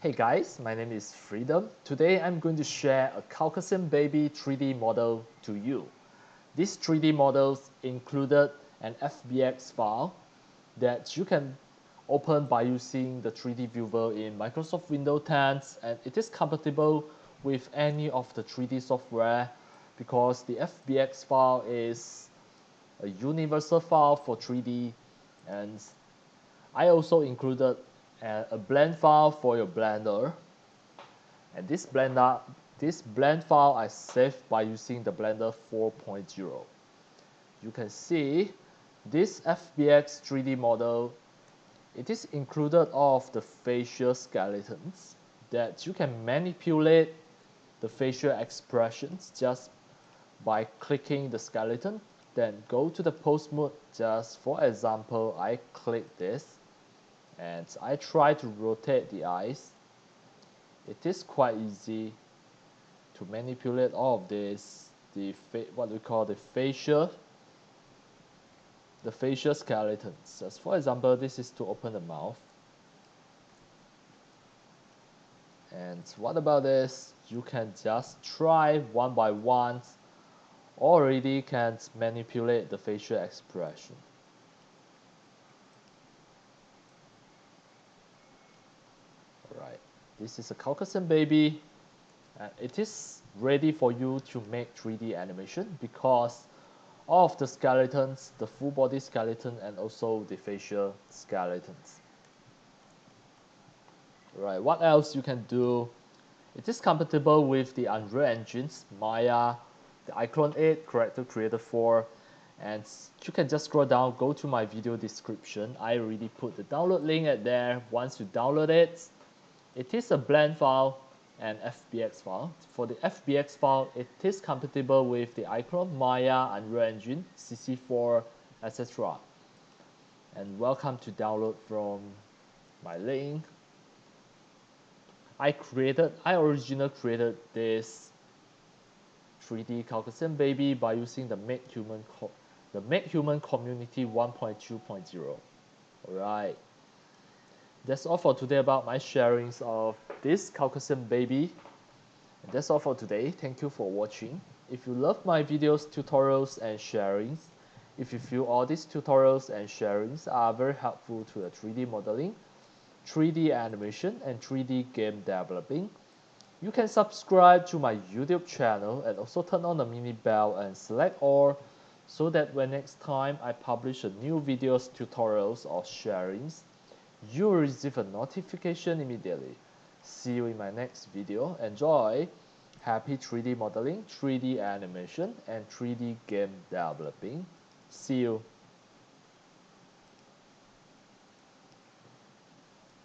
Hey guys, my name is Freedom. Today I'm going to share a Caucasian baby 3D model to you. This 3D model included an FBX file that you can open by using the 3D viewer in Microsoft Windows 10, and it is compatible with any of the 3D software because the FBX file is a universal file for 3D, and I also included a blend file for your Blender, and this blend file I saved by using the Blender 4.0. You can see this FBX 3D model. It is included all of the facial skeletons that you can manipulate the facial expressions just by clicking the skeleton. Then go to the pose mode. Just for example, I click this and I try to rotate the eyes. It is quite easy to manipulate all of this, what we call the facial skeletons. As for example, this is to open the mouth. And what about this? You can just try one by one. Already can manipulate the facial expression. Alright, this is a Caucasian baby, and it is ready for you to make 3D animation because all of the skeletons, the full body skeleton and also the facial skeletons. Right, what else you can do? It is compatible with the Unreal Engine's Maya, the iClone 8, Character Creator 4, and you can just scroll down, go to my video description. I already put the download link at there. Once you download it, it is a blend file and FBX file. For the FBX file, it is compatible with the iClone, Maya, Unreal Engine, CC4, etc. And welcome to download from my link. I originally created this 3D Caucasian baby by using the Make Human Community 1.2.0. Alright. That's all for today about my sharings of this Caucasian baby. And that's all for today. Thank you for watching. If you love my videos, tutorials, and sharings, if you feel all these tutorials and sharings are very helpful to the 3D modeling, 3D animation, and 3D game developing, you can subscribe to my YouTube channel and also turn on the mini bell and select all so that when next time I publish a new videos, tutorials, or sharings, you will receive a notification immediately. See you in my next video. Enjoy! Happy 3D modeling, 3D animation, and 3D game developing. See you!